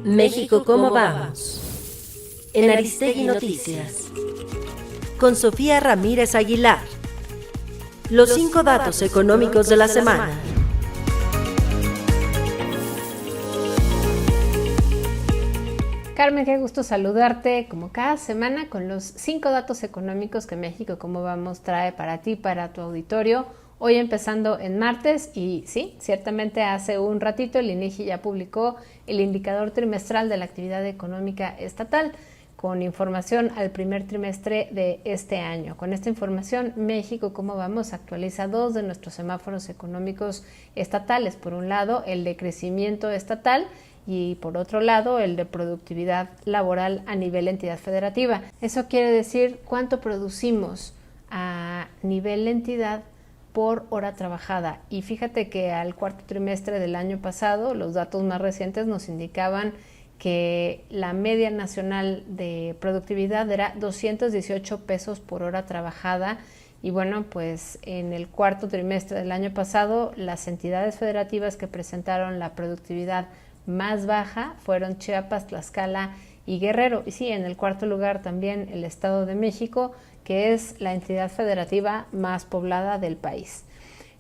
México, ¿cómo vamos? En Aristegui Noticias. Con Sofía Ramírez Aguilar. Los 5 datos económicos de la semana. Carmen, qué gusto saludarte como cada semana con los 5 datos económicos que México Cómo Vamos trae para ti, para tu auditorio. Hoy empezando en martes y sí, ciertamente hace un ratito el INEGI ya publicó el indicador trimestral de la actividad económica estatal con información al primer trimestre de este año. Con esta información, México Cómo Vamos actualiza 2 de nuestros semáforos económicos estatales. Por un lado, el de crecimiento estatal y por otro lado el de productividad laboral a nivel entidad federativa. Eso quiere decir cuánto producimos a nivel entidad por hora trabajada. Y fíjate que al cuarto trimestre del año pasado, los datos más recientes nos indicaban que la media nacional de productividad era 218 pesos por hora trabajada. Y bueno, pues en el cuarto trimestre del año pasado, las entidades federativas que presentaron la productividad más baja fueron Chiapas, Tlaxcala y Guerrero. Y sí, en el cuarto lugar también el Estado de México, que es la entidad federativa más poblada del país.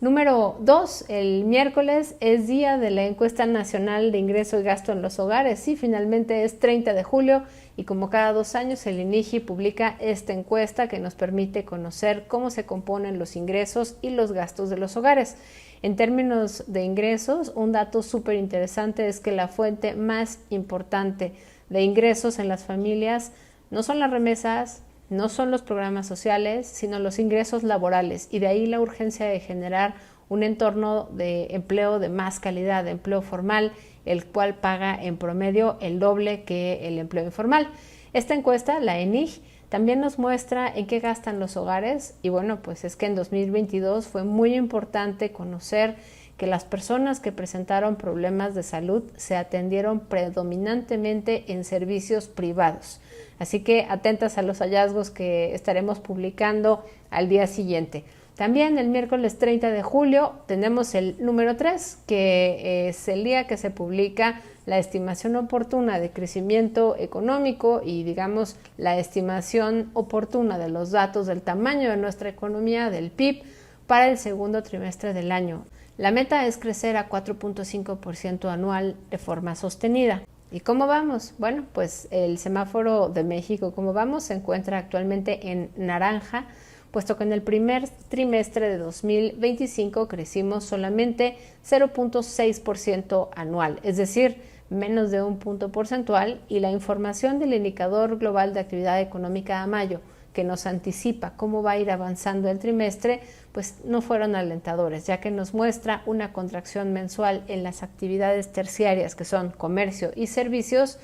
Número 2, el miércoles es día de la encuesta nacional de ingreso y gasto en los hogares. Sí, finalmente es 30 de julio y como cada 2 años el INEGI publica esta encuesta que nos permite conocer cómo se componen los ingresos y los gastos de los hogares. En términos de ingresos, un dato súper interesante es que la fuente más importante de ingresos en las familias no son las remesas, no son los programas sociales, sino los ingresos laborales, y de ahí la urgencia de generar un entorno de empleo de más calidad, de empleo formal, el cual paga en promedio el doble que el empleo informal. Esta encuesta, la ENIG, también nos muestra en qué gastan los hogares y bueno, pues es que en 2022 fue muy importante conocer que las personas que presentaron problemas de salud se atendieron predominantemente en servicios privados. Así que atentas a los hallazgos que estaremos publicando al día siguiente. También el miércoles 30 de julio tenemos el número 3, que es el día que se publica la estimación oportuna de crecimiento económico y digamos la estimación oportuna de los datos del tamaño de nuestra economía, del PIB, para el segundo trimestre del año. La meta es crecer a 4.5% anual de forma sostenida. ¿Y cómo vamos? Bueno, pues el semáforo de México Cómo Vamos se encuentra actualmente en naranja, puesto que en el primer trimestre de 2025 crecimos solamente 0.6% anual, es decir, menos de un punto porcentual, y la información del indicador global de actividad económica a mayo, que nos anticipa cómo va a ir avanzando el trimestre, pues no fueron alentadores, ya que nos muestra una contracción mensual en las actividades terciarias, que son comercio y servicios,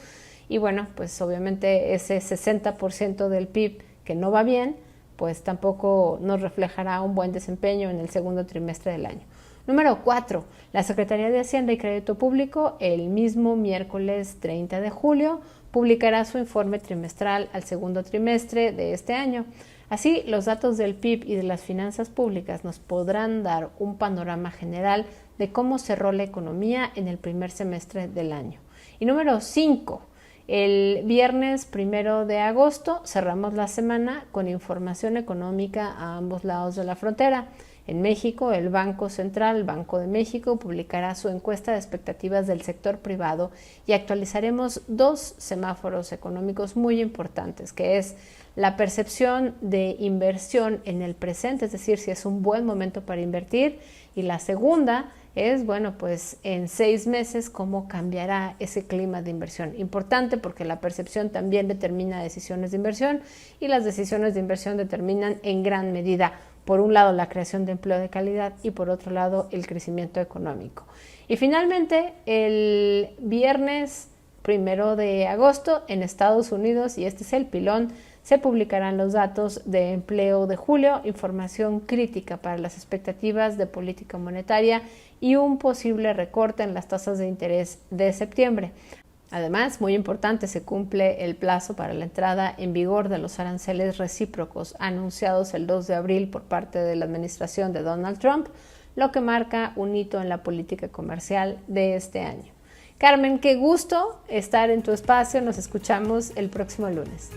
y bueno, pues obviamente ese 60% del PIB que no va bien, pues tampoco nos reflejará un buen desempeño en el segundo trimestre del año. Número 4. La Secretaría de Hacienda y Crédito Público el mismo miércoles 30 de julio publicará su informe trimestral al segundo trimestre de este año. Así, los datos del PIB y de las finanzas públicas nos podrán dar un panorama general de cómo cerró la economía en el primer semestre del año. Y número 5. El viernes 1 de agosto cerramos la semana con información económica a ambos lados de la frontera. En México, el Banco Central, Banco de México, publicará su encuesta de expectativas del sector privado y actualizaremos 2 semáforos económicos muy importantes, que es la percepción de inversión en el presente, es decir, si es un buen momento para invertir, y la segunda es, bueno, pues en 6 meses cómo cambiará ese clima de inversión. Importante porque la percepción también determina decisiones de inversión y las decisiones de inversión determinan en gran medida, por un lado, la creación de empleo de calidad y por otro lado, el crecimiento económico. Y finalmente, el viernes 1 de agosto en Estados Unidos, y este es el pilón, se publicarán los datos de empleo de julio, información crítica para las expectativas de política monetaria y un posible recorte en las tasas de interés de septiembre. Además, muy importante, se cumple el plazo para la entrada en vigor de los aranceles recíprocos anunciados el 2 de abril por parte de la administración de Donald Trump, lo que marca un hito en la política comercial de este año. Carmen, qué gusto estar en tu espacio. Nos escuchamos el próximo lunes.